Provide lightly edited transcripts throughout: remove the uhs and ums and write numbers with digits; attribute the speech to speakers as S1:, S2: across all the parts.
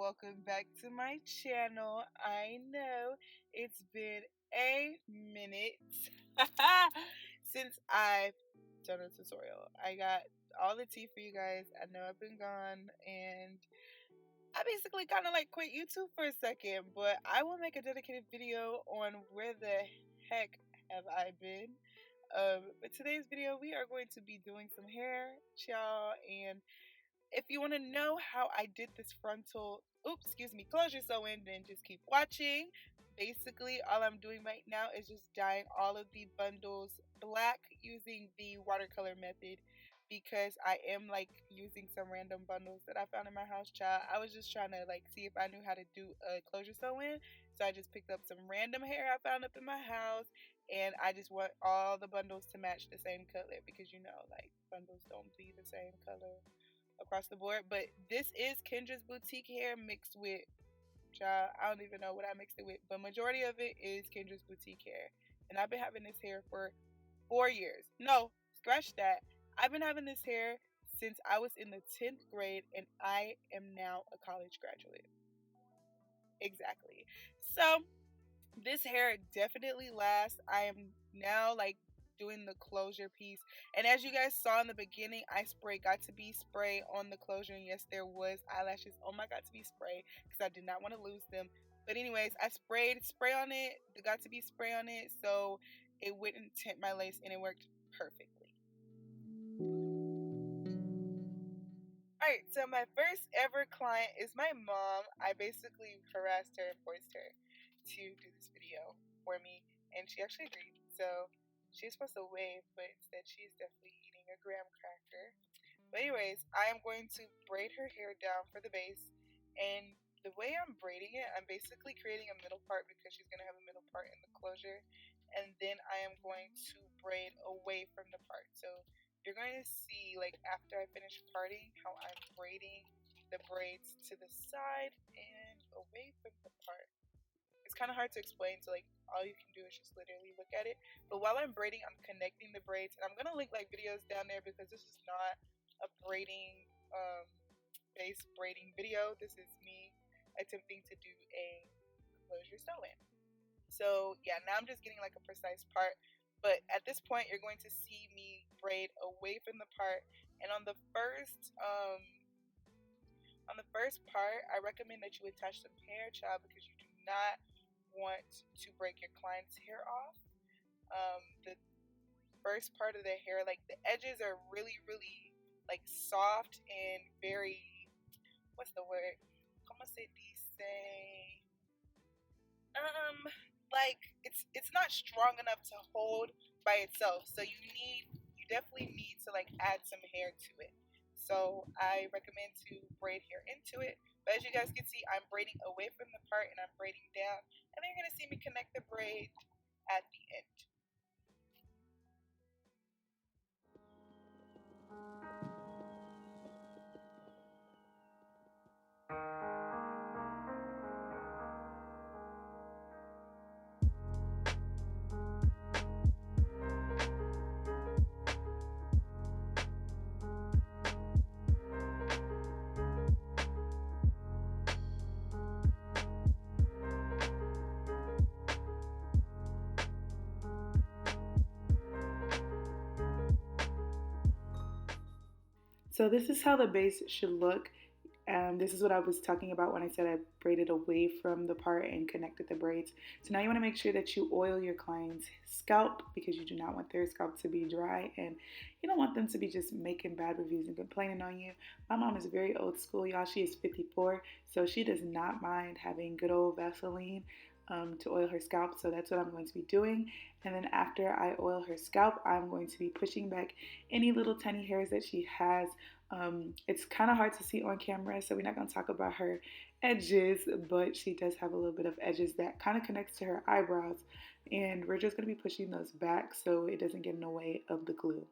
S1: welcome back to my channel. I know it's been a minute since I've done a tutorial. I got all the tea for you guys. I know I've been gone and I basically kind of like quit YouTube for a second, but I will make a dedicated video on where the heck have I been. But today's video we are going to be doing some hair, y'all, and if you want to know how I did this closure sew-in, then just keep watching. Basically, all I'm doing right now is just dyeing all of the bundles black using the watercolor method because I am like using some random bundles that I found in my house, child. I was just trying to like see if I knew how to do a closure sew-in, so I just picked up some random hair I found up in my house, and I just want all the bundles to match the same color because like bundles don't be the same color across the board. But this is Kendra's Boutique hair mixed with, child, I don't even know what I mixed it with, but majority of it is Kendra's Boutique hair. And I've been having this hair for 4 years. No, scratch that. I've been having this hair since I was in the 10th grade and I am now a college graduate. Exactly. So this hair definitely lasts. I am now like doing the closure piece, and as you guys saw in the beginning, I got to be spray on the closure, and yes, there was eyelashes on my got to be spray because I did not want to lose them. But anyways, I sprayed spray on it, the got to be spray on it, so it wouldn't tint my lace, and it worked perfectly. Alright, so my first ever client is my mom. I basically harassed her and forced her to do this video for me, and she actually agreed. So she's supposed to wave, but instead she's definitely eating a graham cracker. But anyways, I am going to braid her hair down for the base, and the way I'm braiding it, I'm basically creating a middle part because she's going to have a middle part in the closure, and then I am going to braid away from the part. So you're going to see, like, after I finish parting, how I'm braiding the braids to the side and away from the part. It's kind of hard to explain, so like all you can do is just literally look at it. But while I'm braiding, I'm connecting the braids, and I'm gonna link like videos down there because this is not a braiding base braiding video. This is me attempting to do a closure sew-in. So yeah, now I'm just getting like a precise part. But at this point, you're going to see me braid away from the part. And on the first part, I recommend that you attach some hair, child, because you do not want to break your client's hair off. The first part of the hair, like the edges are really, really like soft and very, what's the word? Como se dice? Like it's not strong enough to hold by itself. So you definitely need to like add some hair to it. So I recommend to braid hair into it. But as you guys can see, I'm braiding away from the part and I'm braiding down. And then you're gonna see me connect the braid at the end. So this is how the base should look. This is what I was talking about when I said I braided away from the part and connected the braids. So now you want to make sure that you oil your client's scalp because you do not want their scalp to be dry and you don't want them to be just making bad reviews and complaining on you. My mom is very old school, y'all. She is 54, so she does not mind having good old Vaseline to oil her scalp. So that's what I'm going to be doing. And then after I oil her scalp, I'm going to be pushing back any little tiny hairs that she has. It's kind of hard to see on camera, so we're not going to talk about her edges, but she does have a little bit of edges that kind of connects to her eyebrows, and we're just going to be pushing those back so it doesn't get in the way of the glue.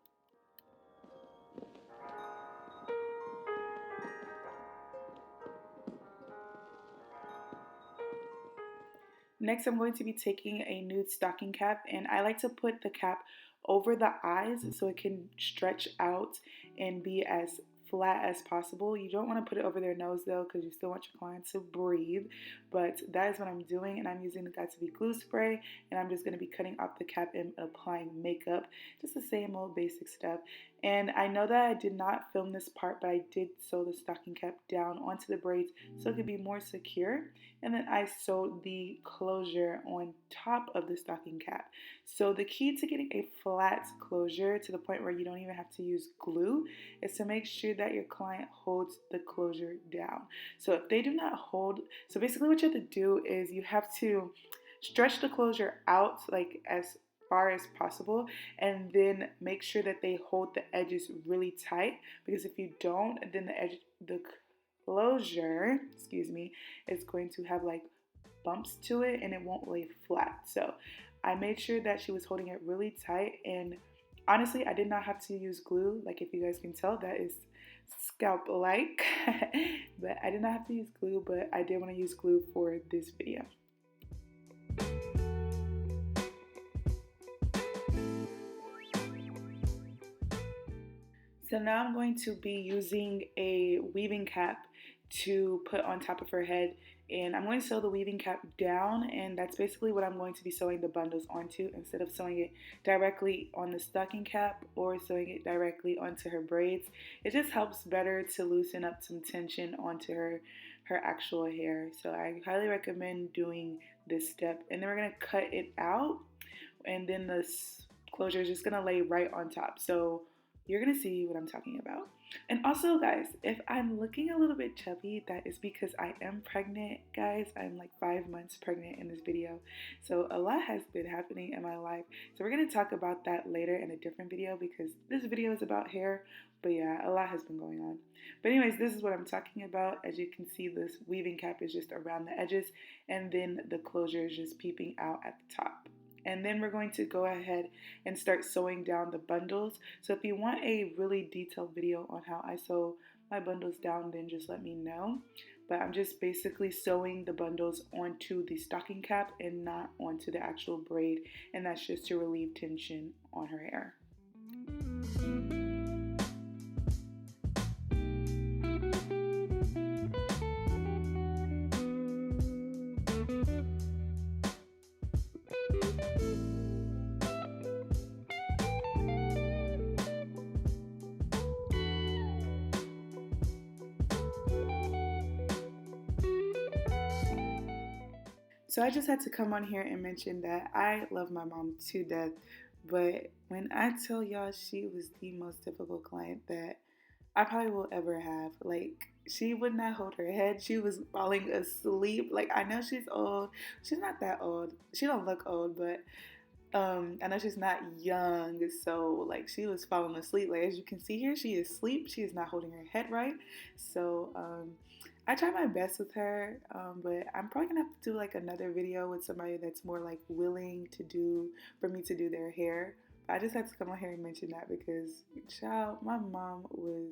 S1: Next, I'm going to be taking a nude stocking cap, and I like to put the cap over the eyes so it can stretch out and be as flat as possible. You don't want to put it over their nose though, because you still want your client to breathe. But that is what I'm doing, and I'm using the Got2b glue spray, and I'm just going to be cutting off the cap and applying makeup. Just the same old basic stuff. And I know that I did not film this part, but I did sew the stocking cap down onto the braids so it could be more secure. And then I sewed the closure on top of the stocking cap. So the key to getting a flat closure to the point where you don't even have to use glue is to make sure that your client holds the closure down. So if they do not hold, so basically what you have to do is you have to stretch the closure out like as far as possible, and then make sure that they hold the edges really tight, because if you don't, then the closure, excuse me, is going to have like bumps to it and it won't lay flat. So I made sure that she was holding it really tight, and honestly I did not have to use glue. Like, if you guys can tell, that is scalp like but I did not have to use glue, but I did want to use glue for this video. So now I'm going to be using a weaving cap to put on top of her head, and I'm going to sew the weaving cap down, and that's basically what I'm going to be sewing the bundles onto, instead of sewing it directly on the stocking cap or sewing it directly onto her braids. It just helps better to loosen up some tension onto her actual hair. So I highly recommend doing this step, and then we're going to cut it out, and then the closure is just going to lay right on top. So you're gonna see what I'm talking about. And also, guys, if I'm looking a little bit chubby, that is because I am pregnant, guys. I'm like 5 months pregnant in this video. So a lot has been happening in my life. So we're gonna talk about that later in a different video, because this video is about hair. But yeah, a lot has been going on. But anyways, this is what I'm talking about. As you can see, this weaving cap is just around the edges, and then the closure is just peeping out at the top. And then we're going to go ahead and start sewing down the bundles. So if you want a really detailed video on how I sew my bundles down, then just let me know. But I'm just basically sewing the bundles onto the stocking cap and not onto the actual braid. And that's just to relieve tension on her hair. So I just had to come on here and mention that I love my mom to death, but when I tell y'all, she was the most difficult client that I probably will ever have. Like, she would not hold her head. She was falling asleep. Like, I know she's old. She's not that old. She don't look old, but I know she's not young. So like, she was falling asleep. Like, as you can see here, she is asleep. She is not holding her head right. So I try my best with her, but I'm probably gonna have to do like another video with somebody that's more like willing to do, for me to do their hair. But I just had to come on here and mention that because, child, my mom was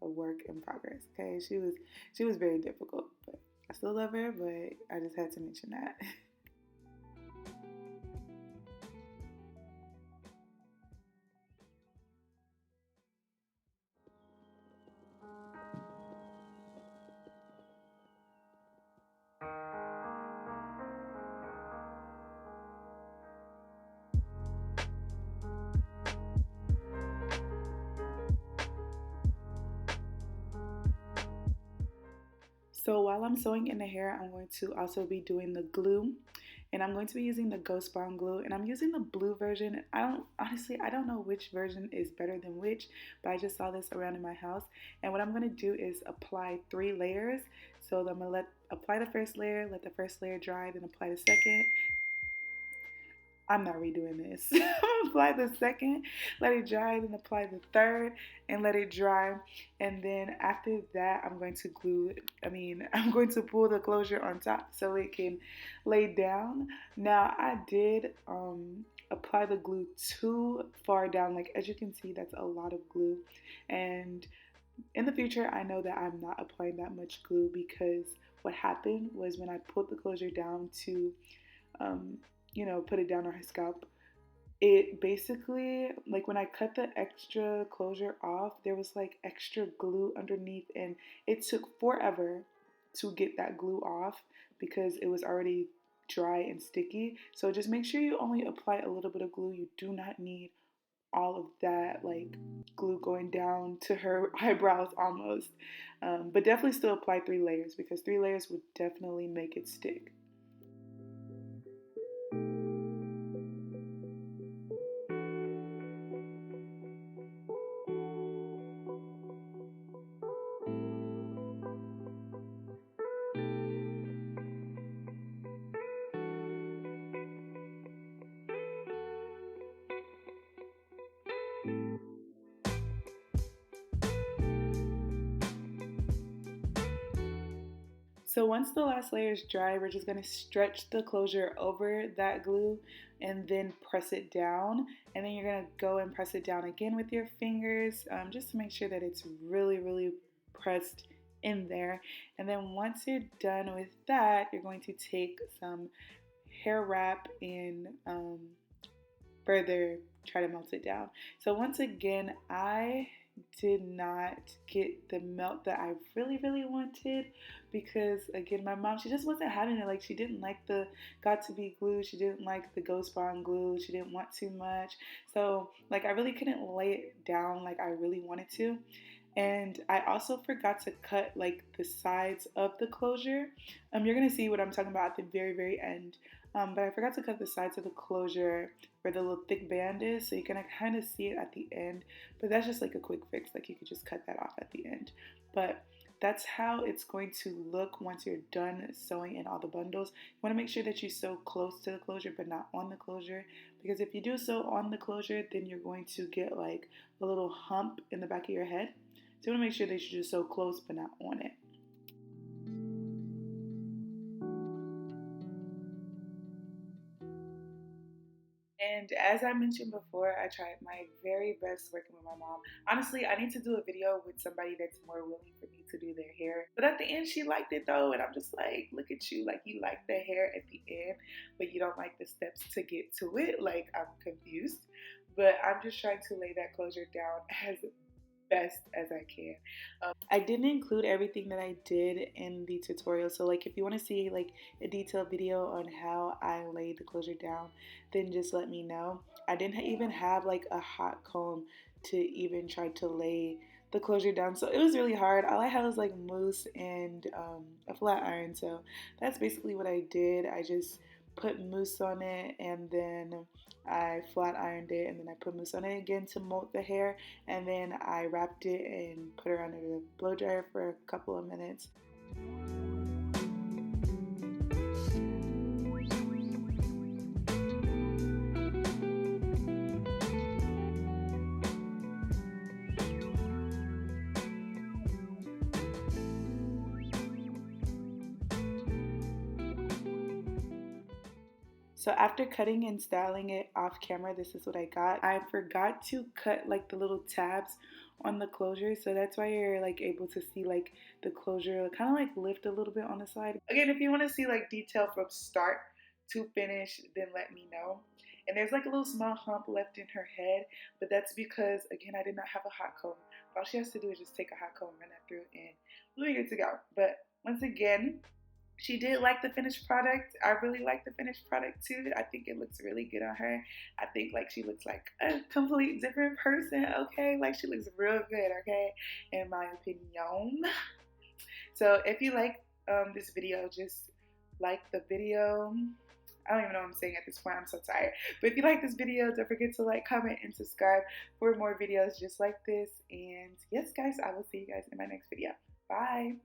S1: a work in progress. Okay, she was very difficult, but I still love her. But I just had to mention that. So while I'm sewing in the hair, I'm going to also be doing the glue, and I'm going to be using the Ghost Bond glue, and I'm using the blue version. I don't know which version is better than which, but I just saw this around in my house. And what I'm going to do is apply 3 layers. So I'm going to apply the first layer, let the first layer dry, then apply the second. I'm not redoing this. Apply the second, let it dry, then apply the third and let it dry. And then after that, I'm going to I'm going to pull the closure on top so it can lay down. Now, I did apply the glue too far down. Like, as you can see, that's a lot of glue. And in the future, I know that I'm not applying that much glue, because what happened was when I pulled the closure down to put it down on her scalp, it basically, like when I cut the extra closure off, there was like extra glue underneath, and it took forever to get that glue off because it was already dry and sticky. So just make sure you only apply a little bit of glue. You do not need all of that like glue going down to her eyebrows almost. But definitely still apply 3 layers because 3 layers would definitely make it stick. So once the last layer is dry, we're just going to stretch the closure over that glue and then press it down. And then you're going to go and press it down again with your fingers just to make sure that it's really, really pressed in there. And then once you're done with that, you're going to take some hair wrap and further try to melt it down. So once again, I did not get the melt that I really wanted because again my mom, she just wasn't having it. Like she didn't like the got to be glue, she didn't like the ghost bond glue, she didn't want too much. So like I really couldn't lay it down like I really wanted to. And I also forgot to cut like the sides of the closure. You're gonna see what I'm talking about at the very end. But I forgot to cut the sides of the closure where the little thick band is, so you can kind of see it at the end. But that's just like a quick fix, like you could just cut that off at the end. But that's how it's going to look once you're done sewing in all the bundles. You want to make sure that you sew close to the closure but not on the closure, because if you do sew on the closure, then you're going to get like a little hump in the back of your head. So you want to make sure that you just sew close but not on it. And as I mentioned before, I tried my very best working with my mom. Honestly, I need to do a video with somebody that's more willing for me to do their hair. But at the end, she liked it though. And I'm just like, look at you. Like, you like the hair at the end, but you don't like the steps to get to it. Like, I'm confused. But I'm just trying to lay that closure down as best as I can. I didn't include everything that I did in the tutorial. So like if you want to see like a detailed video on how I laid the closure down, then just let me know. I didn't even have like a hot comb to even try to lay the closure down. So it was really hard. All I had was like mousse and a flat iron. So that's basically what I did. I just put mousse on it and then I flat ironed it and then I put mousse on it again to molt the hair, and then I wrapped it and put it under the blow dryer for a couple of minutes. So after cutting and styling it off camera, this is what I got. I forgot to cut like the little tabs on the closure, so that's why you're like able to see like the closure kind of like lift a little bit on the side. Again, if you want to see like detail from start to finish, then let me know. And there's like a little small hump left in her head, but that's because again I did not have a hot comb. All she has to do is just take a hot comb, run that through, and we'll be good to go. But once again, she did like the finished product. I really like the finished product too. I think it looks really good on her. I think like she looks like a complete different person, okay? Like she looks real good, okay? In my opinion. So if you like this video, just like the video. I don't even know what I'm saying at this point. I'm so tired. But if you like this video, don't forget to like, comment, and subscribe for more videos just like this. And yes, guys, I will see you guys in my next video. Bye.